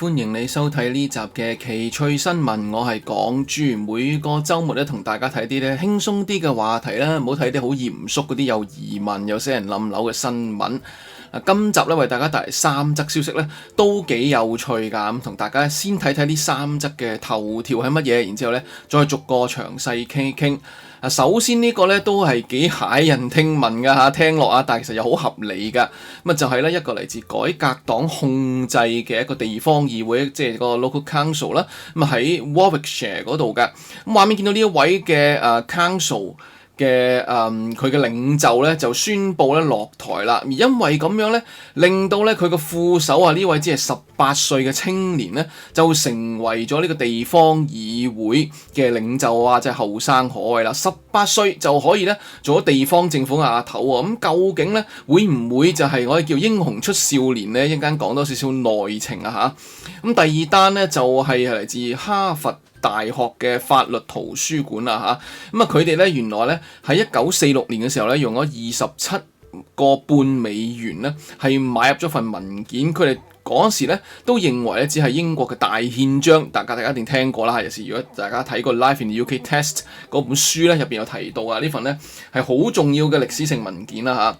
歡迎你收睇呢集嘅奇趣新聞，我係港豬，每個週末咧同大家睇啲咧輕鬆啲嘅話題啦，唔好睇啲好嚴肅嗰啲有疑問、有死人冧樓嘅新聞。今集咧為大家帶嚟3則消息咧，都幾有趣㗎。咁同大家先睇睇呢3則嘅頭條係乜嘢，然之後咧再逐個詳細傾一傾。首先呢個咧都係幾駭人聽聞㗎嚇，聽落啊，但係其實又好合理㗎。咁就係咧一個嚟自改革黨控制嘅一個地方議會，即係個 local council 啦。咁喺 Warwickshire 嗰度㗎。咁畫面見到呢一位嘅council嘅佢嘅領袖咧就宣布咧落台啦，而因為咁樣咧，令到咧佢個副手呢位只係18歲嘅青年咧，就成為咗呢個地方議會嘅領袖啊，即係後生可畏啦！18歲就可以咧做咗地方政府嘅阿頭喎，咁究竟咧會唔會就係我哋叫英雄出少年咧？一陣間講多少少內情啊嚇！咁第二單咧就係嚟自哈佛大學嘅法律圖書館啊嚇，咁佢哋咧原來咧喺1946年嘅時候咧用咗27.5美元咧係買入咗份文件，佢哋嗰時咧都認為咧只係英國嘅大憲章，大家一定聽過啦。尤其是如果大家睇過《Life in the UK Test》嗰本書咧，入邊有提到啊，呢份咧係好重要嘅歷史性文件啦嚇。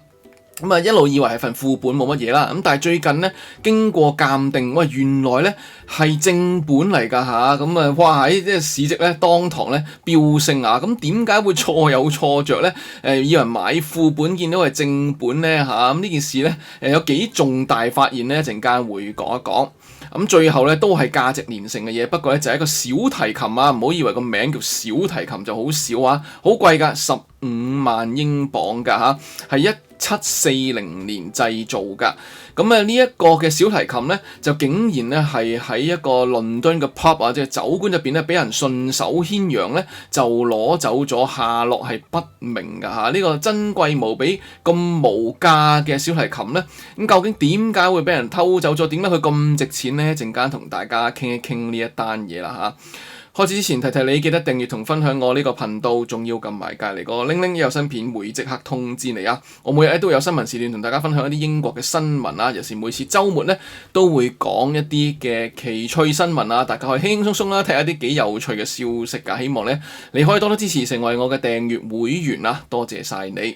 咁一路以為係份副本冇乜嘢啦，咁但係最近咧經過鑑定，喂原來咧係正本嚟㗎嚇，咁哇喺即係市值咧當堂咧飆升啊！咁點解會錯有錯着咧？以為買副本見到係正本咧嚇，咁呢件事咧有幾重大發現咧，一陣間會講一講。咁最後咧都係價值連城嘅嘢，不過咧就係一個小提琴啊！唔好以為個名叫小提琴就好少啊，好貴㗎，15萬英鎊㗎嚇，係1740年製造㗎。咁呢一個嘅小提琴咧，就竟然咧係喺一個倫敦嘅 pub 啊，即係酒館入邊咧，俾人順手牽羊咧就攞走咗，下落係不明㗎嚇。呢個珍貴無比、咁無價嘅小提琴咧，咁究竟點解會俾人偷走咗？點解佢咁值錢咧？一陣間同大家傾一傾呢一單嘢啦嚇。開始之前提提你，記得訂閱同分享我呢個頻道，仲要撳埋隔離個鈴鈴，有新片會即刻通知你啊！我每日都有新聞時段同大家分享一啲英國嘅新聞啊，尤其是每次週末咧都會講一啲嘅奇趣新聞啊，大家可以輕輕鬆鬆啦睇下啲幾有趣嘅消息㗎。希望咧你可以多多支持，成為我嘅訂閱會員啊！多謝晒你。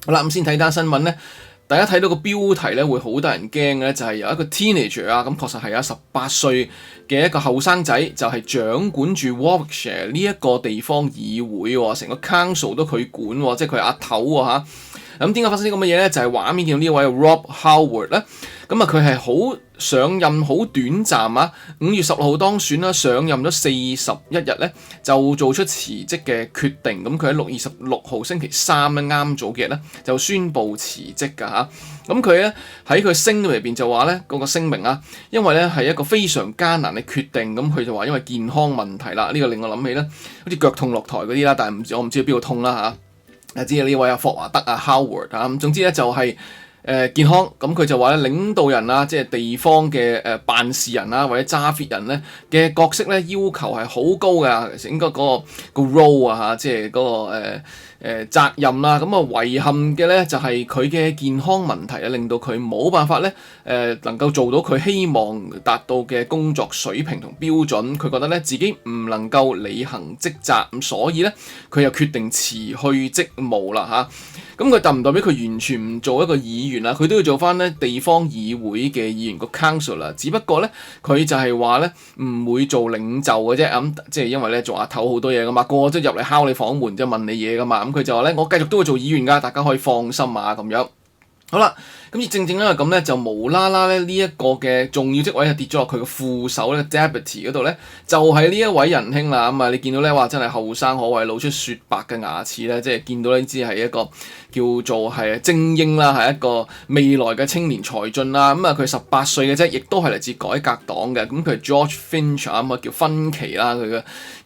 好啦，咁先睇單新聞咧。大家睇到個標題咧，會好多人驚嘅咧，就係有一個 teenager 啊，咁確實係有18歲嘅一個後生仔，就係掌管住 Warwickshire 呢一個地方議會喎，成個 council 都佢管喎，即係佢阿頭喎嚇。咁點解發生啲咁嘅嘢咧？就係畫面見到呢位 Rob Howard 咧，咁佢係好上任好短暫啊，5月10號當選啦，上任咗41日咧，就做出辭職嘅決定。咁佢喺6月26號星期三咧啱早幾日咧就宣布辭職㗎嚇。咁佢咧喺佢聲明入邊就話咧嗰個聲明啊，因為咧係一個非常艱難嘅決定。咁佢就話因為健康問題啦，呢個令我諗起咧好似腳痛落台嗰啲啦，但係我唔知邊度痛啦嚇。知道呢位霍華德Howard 咁總之咧就係健康。咁佢就話咧領導人啊，即係地方嘅辦事人啊，或者揸 fit 人咧嘅角色咧要求係好高㗎，其實應該嗰個 role 啊嚇，即係嗰個責任啦。咁遺憾嘅咧就係佢嘅健康問題啊，令到佢冇辦法咧能夠做到佢希望達到嘅工作水平同標準。佢覺得咧自己唔能夠履行職責，咁所以咧佢又決定辭去職務啦嚇。咁佢代唔代表佢完全唔做一個議員啊？佢都要做翻咧地方議會嘅議員個 councillor，只不過咧佢就係話咧唔會做領袖嘅啫。咁即係因為咧做阿頭好多嘢噶嘛，個個都入嚟敲你房門，即係問你嘢噶嘛。咁佢就話咧我繼續都會做議員㗎，大家可以放心啊咁樣。好啦，咁而正因為咁咧，就無啦啦咧呢一個嘅重要職位係跌咗落佢嘅副手咧 Deputy 嗰度咧，就係呢一位仁兄啦。咁你見到咧話真係後生可畏，露出雪白嘅牙齒咧，即係見到呢知係一個叫做係精英啦，係一個未來嘅青年才俊啦。咁佢18歲嘅啫，亦都係嚟自改革黨嘅。咁佢係 George Finch 啊，叫芬奇啦，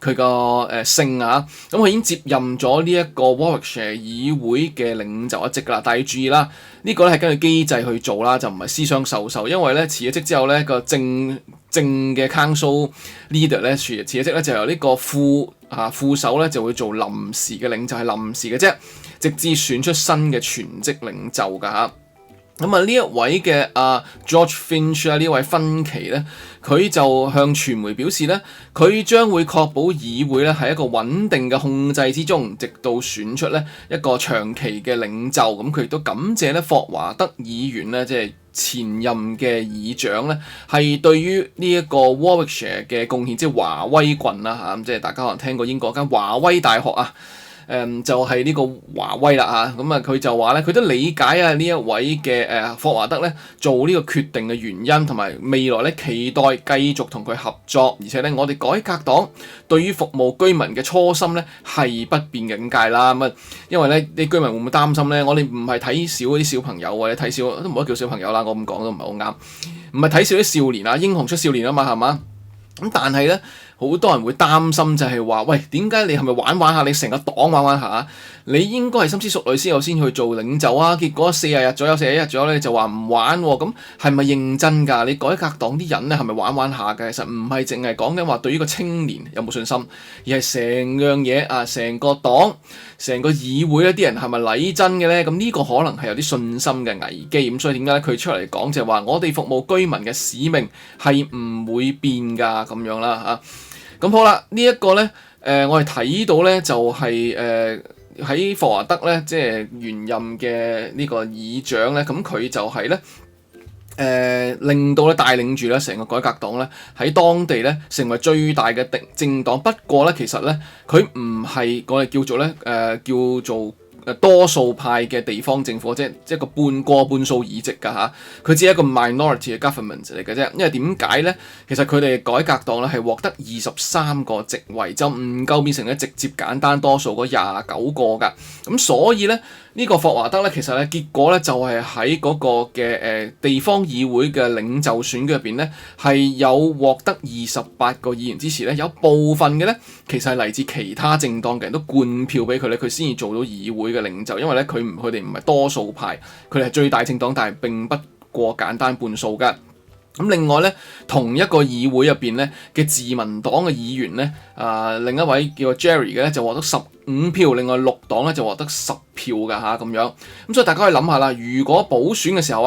佢個姓啊。咁佢已經接任咗呢一個 Warwickshire 議會嘅領袖一職啦。但係要注意啦，呢個咧係根據機制去做啦，就唔係私相授受。因為咧辭咗職之後咧個正嘅 council leader 咧辭咗職咧就由呢個副手咧就會做臨時嘅領袖，係臨時嘅啫，直至選出新嘅全職領袖㗎嚇。咁啊，呢一位嘅George Finch 呢位芬奇咧，佢就向傳媒表示咧，佢將會確保議會咧係一個穩定嘅控制之中，直到選出咧一個長期嘅領袖。咁佢亦都感謝咧霍華德議員咧，即係前任嘅議長咧，係對於呢一個 Warwickshire 嘅貢獻，即係華威郡啦嚇，即係大家可能聽過英國間華威大學啊。就係呢個華威啦嚇，咁佢就話咧，佢都理解呢一位嘅霍華德咧做呢個決定嘅原因，同埋未來咧期待繼續同佢合作，而且咧我哋改革黨對於服務居民嘅初心咧係不變嘅咁解啦。因為咧啲居民會唔會擔心咧？我哋唔係睇少嗰啲小朋友，或者睇少都唔可以叫小朋友啦，我咁講都唔係好啱，唔係睇少啲少年啊，英雄出少年啊嘛，係嘛？咁但係咧，好多人會擔心就係話，喂，點解你係咪玩下？你成個黨玩下，你應該係深思熟慮先有先去做領袖啊！結果41日左右咧就話唔玩喎，咁係咪認真㗎？你改革黨啲人咧係咪玩下嘅？其實唔係淨係講緊話對於個青年有冇信心，而係成樣嘢啊，成個黨、成個議會咧啲人係咪禮真嘅咧？咁呢個可能係有啲信心嘅危機，咁所以點解咧佢出嚟講就係話我哋服務居民嘅使命係唔會變㗎咁樣啦嚇。咁好啦，呢一個咧我哋睇到咧就係喺霍華德咧，即係原任嘅呢個議長咧，咁佢就係咧令到咧帶領住咧成個改革黨咧喺當地咧成為最大嘅政黨。不過咧其實咧佢唔係我哋叫做咧叫做多數派嘅地方政府，即係個過半數議席㗎嚇，佢只係一個 minority 嘅 government 嚟嘅啫。因為點解咧？其實佢哋改革黨咧係獲得23個席位，就唔夠變成咧直接簡單多數嗰29個㗎。咁所以咧呢個霍華德咧其實咧結果咧就係喺嗰個嘅地方議會嘅領袖選舉入邊咧係有獲得28個議員支持咧，有部分嘅咧其實係嚟自其他政黨嘅人都灌票俾佢咧，佢先至做到議會嘅領袖。因為咧佢哋唔係多數派，佢哋係最大政黨，但係並不過簡單半數㗎。咁另外咧，同一個議會入邊咧嘅自民黨嘅議員咧，另一位叫做 Jerry 嘅咧就獲得15票，另外綠黨咧就獲得10票㗎嚇咁樣。咁所以大家可以諗下啦，如果補選嘅時候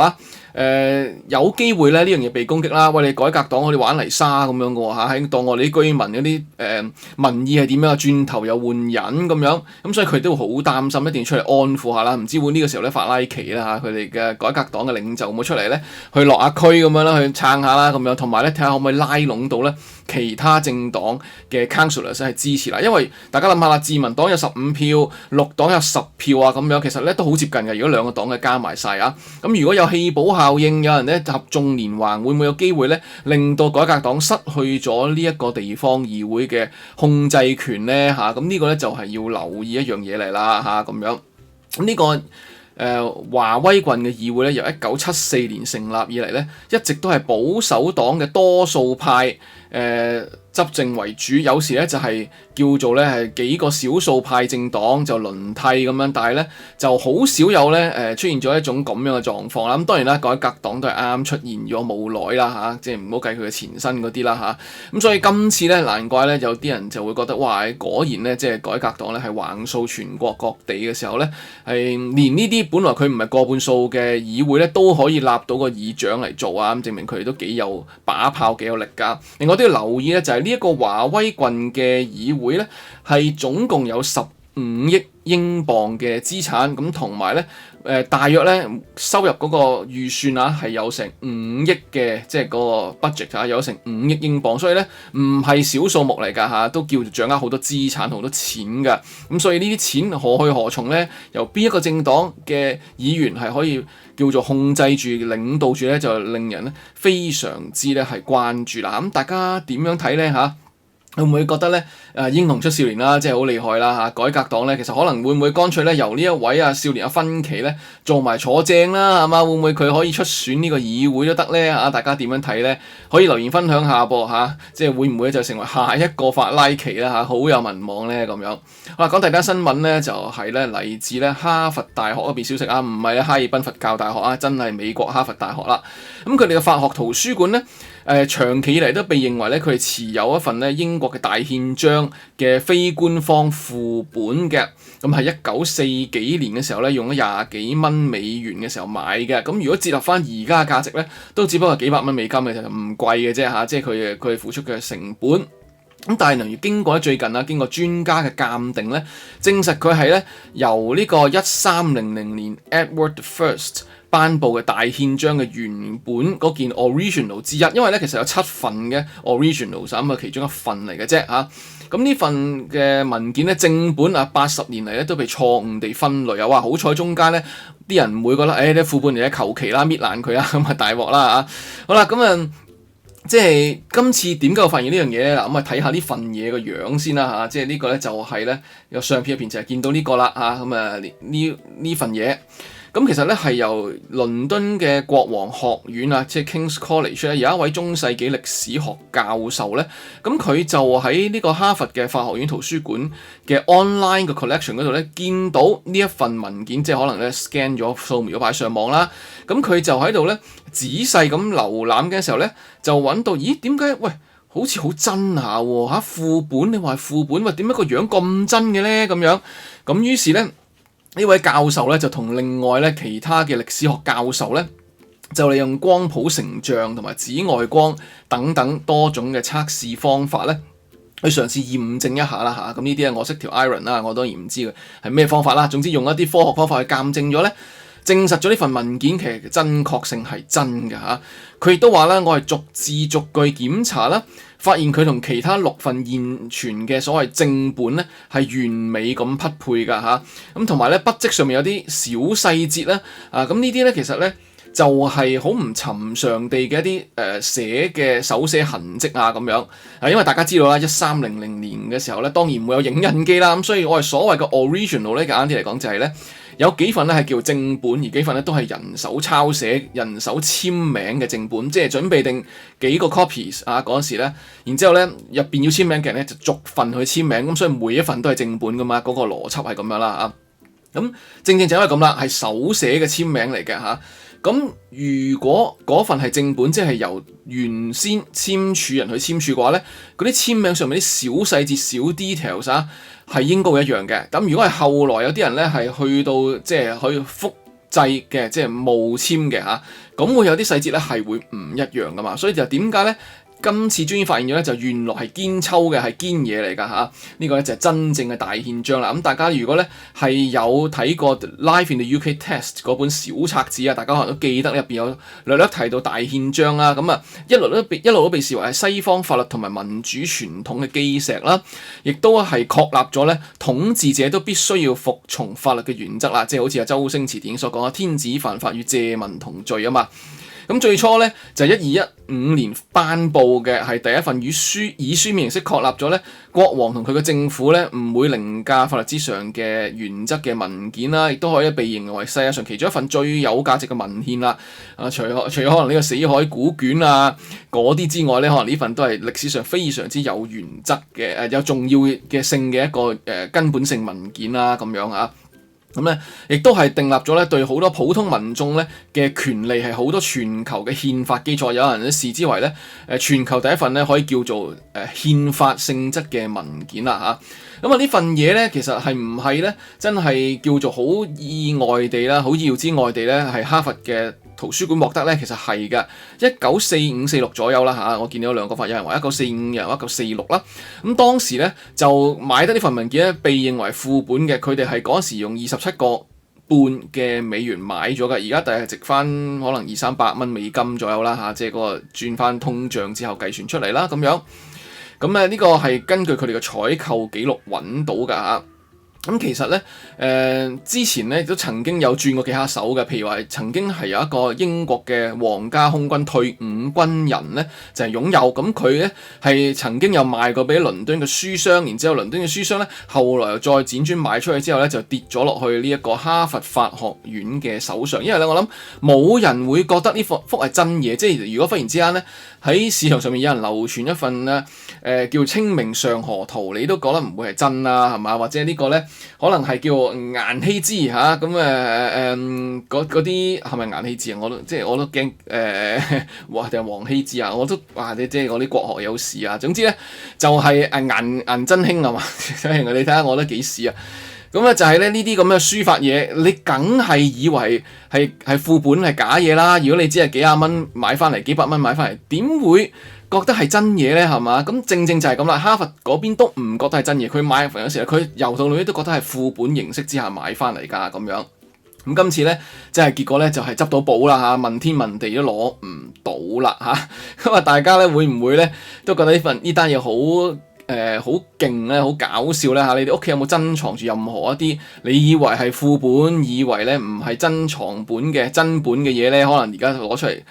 有機會咧呢樣嘢被攻擊啦，喂，你改革黨好似玩泥沙咁樣嘅喎嚇，喺當我哋啲居民嗰啲民意係點樣啊，轉頭又換人咁樣，咁所以佢都會好擔心，一定要出嚟安撫下啦。唔知會呢個時候咧法拉奇啦嚇，佢哋嘅改革黨嘅領袖會唔會出嚟咧去落下區咁樣啦，去撐下啦咁樣，同埋咧睇下可唔可以拉攏到咧其他政黨嘅 councillors 係支持啦。因為大家諗下啦，自民黨有15票，綠黨有10票啊咁樣，其實咧都好接近嘅。如果兩個黨嘅加埋晒啊，咁如果有棄保效應，有人咧合縱連橫，會唔會有機會咧令到改革黨失去咗呢一個地方議會嘅控制權咧嚇？咁呢個咧就係要留意一樣嘢嚟啦嚇咁樣。咁呢個華威郡嘅議會咧，由1974年成立以嚟咧，一直都係保守黨嘅多數派執政為主，有時咧就係叫做咧係幾個少數派政黨就輪替咁樣，但係咧就好少有咧出現咗一種咁樣嘅狀況啦。咁當然啦，改革黨都係啱啱出現咗冇耐啦嚇，即係唔好計佢嘅前身嗰啲啦嚇。咁所以今次咧難怪咧有啲人就會覺得哇，果然咧即係改革黨咧係橫掃全國各地嘅時候咧，係連呢啲本來佢唔係過半數嘅議會咧都可以立到個議長嚟做啊，咁證明佢哋都幾有把炮幾有力㗎。另外都要留意咧就係呢一個華威郡嘅議會咧，係總共有15億英鎊嘅資產，咁同埋咧大約咧收入嗰個預算啊係有成5億嘅，即係嗰個 budget 啊有成5億英鎊，所以咧唔係小數目嚟㗎嚇，都叫做掌握好多資產好多錢㗎。咁所以呢啲錢何去何從咧？由邊一個政黨嘅議員係可以叫做控制住、領導住咧，就令人咧非常之咧係關注啦。咁大家點樣睇咧嚇？會唔會覺得咧英雄出少年啦，即係好厲害啦嚇？改革黨咧其實可能會唔會乾脆咧由呢一位少年芬奇咧做埋坐正啦係嘛？會唔會佢可以出選呢個議會都得咧嚇？大家點樣睇咧？可以留言分享下噃嚇，即係會唔會就成為下一個法拉奇啦嚇？好有民望咧咁樣。好啦，講第二單新聞咧就係咧嚟自咧哈佛大學嗰邊消息啊，唔係哈爾濱佛教大學啊，真係美國哈佛大學啦。咁佢哋嘅法學圖書館咧長期以嚟都被認為咧，佢哋持有一份咧英國嘅大憲章嘅非官方副本嘅，咁係1940幾年嘅時候咧，用咗20幾蚊美元嘅時候買嘅，咁如果折合翻而家嘅價值咧，都只不過幾百蚊美金嘅，就唔貴嘅啫嚇，即係佢付出嘅成本。咁但係例如經過最近經過專家嘅鑑定咧，證實佢係咧由呢個1300年 Edward I 頒布嘅大憲章嘅原本嗰件 original 之一，因為咧其實有7份嘅 original， 咁其中一份嚟嘅啫嚇。咁呢份嘅文件咧正本80年嚟咧都被錯誤地分類啊！哇，好彩中間咧啲人唔會覺得啲副本嚟求其啦，搣爛佢啦，咁大鑊啦嚇。好啦，咁即係今次點解我發現呢樣嘢咧？嗱，咁睇下呢份嘢個樣先啦嚇，即係呢個咧就係咧有相片入邊就係見到呢個啦嚇，咁呢份嘢。咁其實咧係由倫敦嘅國王學院即係 King's College 咧，有一位中世紀歷史學教授咧，咁佢就喺呢個哈佛嘅法學院圖書館嘅 online 嘅 collection 嗰度咧，見到呢一份文件，即係可能咧 scan 咗掃描咗擺上網啦。咁佢就喺度咧仔細咁瀏覽嘅時候咧，就揾到咦點解好似好真下喎副本？你話係副本，點解個樣咁真嘅咧？咁樣咁於是咧。呢位教授咧就同另外咧其他嘅歷史學教授咧，就利用光譜成像同埋紫外光等等多種嘅測試方法咧，去嘗試驗證一下啦嚇。咁呢啲咧我識條 iron 啦，我當然唔知佢係咩方法啦。總之用一啲科學方法去鑑證咗咧，證實咗呢份文件其實真確性係真嘅嚇。佢亦都話咧，我係逐字逐句檢查啦，發現佢同其他6份現存嘅所謂正本咧係完美咁匹配㗎嚇。咁同埋咧筆跡上面有啲小細節咧咁呢啲咧其實咧就係好唔尋常地嘅一啲寫嘅手寫痕跡咁樣因為大家知道啦，1300年嘅時候咧當然唔會有影印機啦，咁所以我哋所謂嘅 original 咧簡單啲嚟講就係咧。有幾份咧係叫正本，而幾份咧都係人手抄寫、人手簽名嘅正本，即係準備定幾個 copies 嗰陣時咧，然之後咧入邊要簽名嘅人咧就逐份去簽名，咁所以每一份都係正本噶嘛，嗰個邏輯係咁樣啦嚇。咁正正就因為咁啦，係手寫嘅簽名嚟嘅嚇。咁如果嗰份係正本，即係由原先簽署人去簽署嘅話咧，嗰啲簽名上面啲小細節、小 details係應該會一樣嘅。咁如果係後來有啲人咧係去到即係去複製嘅，即係冒簽嘅咁會有啲細節咧係會唔一樣噶嘛。所以就點解咧？今次終於發現咗咧，就原來係堅抽嘅，係堅嘢嚟㗎嚇。呢個咧就係真正嘅大憲章啦。咁大家如果咧係有睇過 Life in the UK Test 嗰本小冊子大家可能都記得入邊有略略提到大憲章啦。咁一路都被視為係西方法律同埋民主傳統嘅基石啦，亦都係確立咗咧統治者都必須要服從法律嘅原則啦。即係好似周星馳電影所講天子犯法與借民同罪啊嘛。咁最初咧就係1215年頒布嘅係第一份以書面形式確立咗咧國王同佢嘅政府咧唔會凌駕法律之上嘅原則嘅文件啦，亦都可以被認為世界上其中一份最有價值嘅文獻啦。除咗可能呢個死海古卷嗰啲之外咧，可能呢份都係歷史上非常之有原則嘅有重要嘅性嘅一個根本性文件啦咁樣啊。咁咧，亦都係訂立咗咧對好多普通民眾咧嘅權利係好多全球嘅憲法基礎，有人視之為咧全球第一份咧可以叫做憲法性質嘅文件啦嚇。咁呢份嘢咧其實係唔係咧真係叫做好意外地啦，好意料之外地咧係哈佛嘅圖書館獲得咧，其實係嘅，1945-46左右啦嚇。我見到兩個法，有人話1945，有人話1946啦。咁當時咧就買得呢份文件咧，被認為副本嘅，佢哋係嗰陣時用27個半嘅美元買咗嘅，而家大概值翻可能200-300蚊美金左右啦嚇，即係嗰個轉翻通脹之後計算出嚟啦咁樣。咁呢個係根據佢哋嘅採購記錄揾到㗎嚇。咁其實咧，之前咧都曾經有轉過幾下手嘅，譬如話曾經係有一個英國嘅皇家空軍退伍軍人咧，就係擁有，咁佢咧係曾經有賣過俾倫敦嘅書商，然之後倫敦嘅書商咧後來又再輾轉賣出去之後咧，就跌咗落去呢一個哈佛法學院嘅手上，因為咧我諗冇人會覺得呢幅係真嘢，即係如果忽然之間咧喺市場上面有人流傳一份叫清明上河圖，你都覺得唔會係真啦，係嘛？或者呢個咧可能係叫顏希之嚇，咁嗰啲係咪顏希之啊？我都驚哇定係黃希之啊？我都哇即係我啲國學有事啊！總之咧就係顏真卿係嘛？你睇下我都幾屎啊！咁咧就係咧呢啲咁嘅書法嘢，你梗係以為係副本係假嘢啦。如果你只係幾廿蚊買翻嚟，幾百蚊買翻嚟，點會覺得係真嘢咧？係嘛？咁正就係咁啦。哈佛嗰邊都唔覺得係真嘢，佢買嗰時咧，佢由頭到尾都覺得係副本形式之下買翻嚟㗎咁樣。咁今次咧，即係結果咧就係執到寶啦嚇，問天問地都攞唔到啦嚇。咁啊，大家咧會唔會咧都覺得呢單嘢好好勁咧，好搞笑咧嚇！你哋屋企有冇珍藏住任何一啲你以為係副本，以為咧唔係珍藏本嘅真本嘅嘢咧？可能而家攞出嚟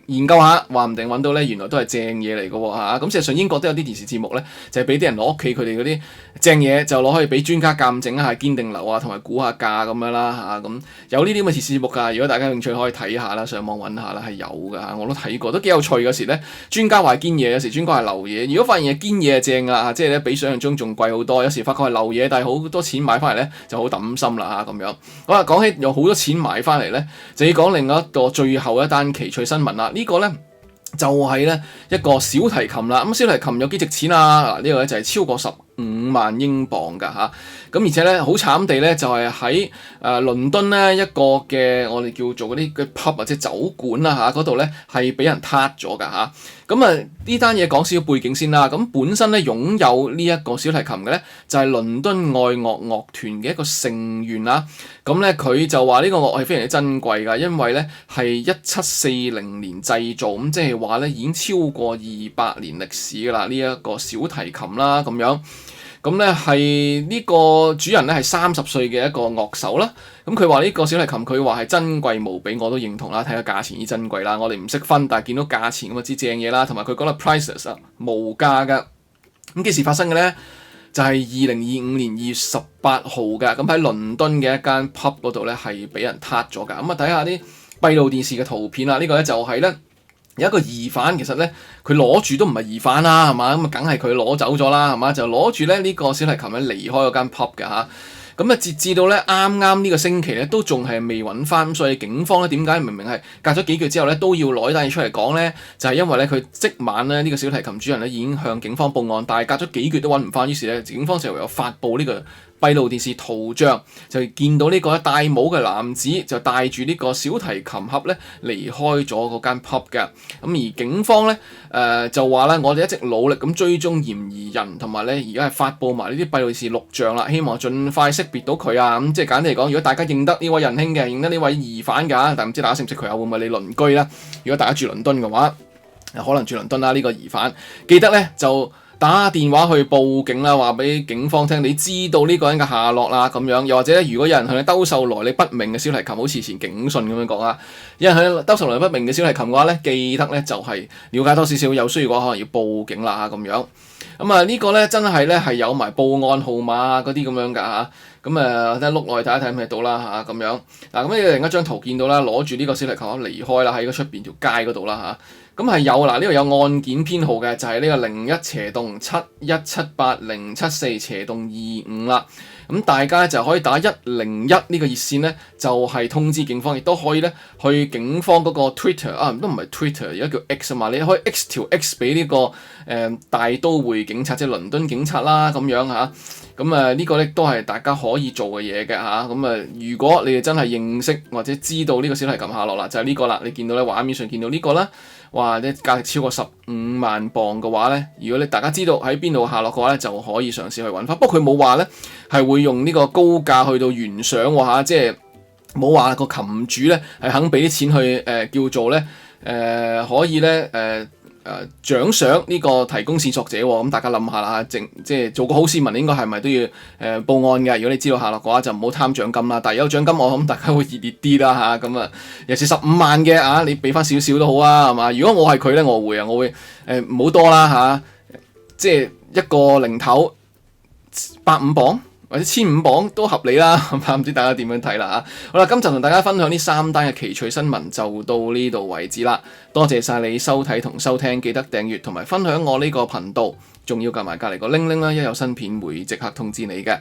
研究下，話唔定揾到咧，原來都係正嘢嚟嘅喎嚇。咁事實上英國都有啲電視節目咧，就係俾啲人攞屋企佢哋嗰啲正嘢，就攞去俾專家鑑證一下堅定流啊，同埋估下價咁樣啦嚇。咁有呢啲咁嘅電視節目㗎。如果大家有興趣可以睇下啦，上網揾下啦，係有㗎嚇。我都睇過，都幾有趣。有時咧專家話堅嘢，有時專家係流嘢。如果發現係堅嘢係正㗎嚇，即係咧比想象中仲貴好多。有時發覺係流嘢，但係好多錢買翻嚟咧就好抌心啦嚇咁樣。好啦，講起有好多錢買翻嚟咧，就要講另外一個最後一單奇趣新聞啦。呢個咧就係咧一個小提琴啦。咁小提琴有幾值錢啊？嗱，呢個咧就係超過15萬英鎊㗎嚇。咁而且咧好慘地咧就係喺倫敦咧一個嘅我哋叫做嗰啲嘅 pub 或者酒館啦嚇嗰度咧係俾人撻咗㗎嚇。咁呢單嘢講少少背景先啦。咁本身咧擁有呢一個小提琴嘅咧就係倫敦愛樂樂團嘅一個成員啦。咁咧佢就話呢個樂係非常之珍貴㗎，因為咧係1740年製造，咁即係話咧已經超過200年歷史㗎啦。呢一個小提琴啦咁樣。咁咧係呢個主人咧係30歲嘅一個樂手啦。咁佢話呢個小提琴佢話係珍貴無比，我都認同啦。睇下價錢已珍貴啦，我哋唔識分，但係見到價錢咁就知正嘢啦。同埋佢講得 priceless 啊，無價㗎。咁幾時發生嘅咧？就係2025年2月18號㗎。咁喺倫敦嘅一間 pub 嗰度咧係俾人撻咗㗎。咁啊睇下啲閉路電視嘅圖片啦。呢個咧就係咧。有一個疑犯，其實咧佢攞住都唔係疑犯啦，係嘛？咁啊，梗係佢攞走咗啦，係嘛？就攞住咧呢個小提琴咧離開嗰間 pub 嘅嚇。咁啊，截至到咧啱啱呢個星期咧都仲係未揾翻，所以警方咧點解明明係隔咗幾個月之後咧都要攞單嘢出嚟講咧？就係因為咧佢即晚咧呢個小提琴主人咧已經向警方報案，但係隔咗幾個月都揾唔翻，於是咧警方就唯有發布呢個閉路電視圖像，就見到呢個戴帽嘅男子就帶住呢個小提琴盒咧離開咗嗰間 pub 嘅。咁而警方咧就話咧，我哋一直努力咁追蹤嫌疑人，同埋咧而家係發布埋呢啲閉路電視錄像啦，希望盡快識別到佢啊。咁即係簡單嚟講，如果大家認得呢位仁兄嘅，認得呢位疑犯㗎，但唔知大家識唔識佢啊？會唔會你鄰居啦？如果大家住倫敦嘅話，可能住倫敦啦。呢個疑犯記得咧就打電話去報警啦，話俾警方聽，你知道呢個人嘅下落啦咁樣。又或者咧，如果有人向你兜售來歷不明嘅小提琴，好似前警訊咁樣講啊，有人向你兜售來歷不明嘅小提琴嘅話咧，記得咧就係了解多少少，有需要嘅話可能要報警啦咁樣。咁啊呢個咧真係咧係有埋報案號碼啊嗰啲咁樣㗎嚇。咁等碌落去睇一睇咩到啦嚇咁樣。嗱咁你另一張圖見到啦，攞住呢個小提琴離開啦，喺個出邊條街嗰度啦嚇。咁係有嗱，呢度有案件編號嘅，就係呢個01/71780740/25啦。咁大家就可以打101呢個熱線咧，就係通知警方，亦都可以咧去警方嗰個 Twitter 啊，都唔係 Twitter，而家叫 X 啊嘛，你可以 X 條 X 俾呢個大都會警察，即係倫敦警察啦咁樣嚇。咁呢個咧都係大家可以做嘅嘢嘅嚇。咁如果你哋真係認識或者知道呢個小提琴下落啦，就係呢個啦。你見到咧畫面上見到呢個啦。哇！啲價值超過15萬鎊嘅話咧，如果你大家知道喺邊度下落嘅話咧，就可以嘗試去揾翻。不過佢冇話咧係會用呢個高價去到懸賞喎嚇，即係冇話個琴主咧係肯俾啲錢去叫做咧可以咧獎賞呢個提供線索者喎。咁大家諗下啦，即係做個好市民應該係咪都要報案嘅？如果你知道下落嘅話，就唔好貪獎金啦。但係有獎金，我諗大家會熱烈啲啦嚇。咁尤其是15萬嘅啊，你俾翻少少都好啊，係嘛？如果我係佢咧，我會唔好多啦嚇，即係一個零頭150鎊。或者1500鎊都合理啦，唔知大家點樣睇啦嚇。好啦，今集同大家分享呢3單嘅奇趣新聞就到呢度為止啦。多謝晒你收睇同收聽，記得訂閱同埋分享我呢個頻道，仲要撳埋隔離個鈴鈴啦，一有新片會即刻通知你嘅。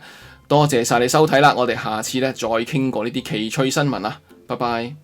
多謝晒你收睇啦，我哋下次咧再傾過呢啲奇趣新聞啊，拜拜。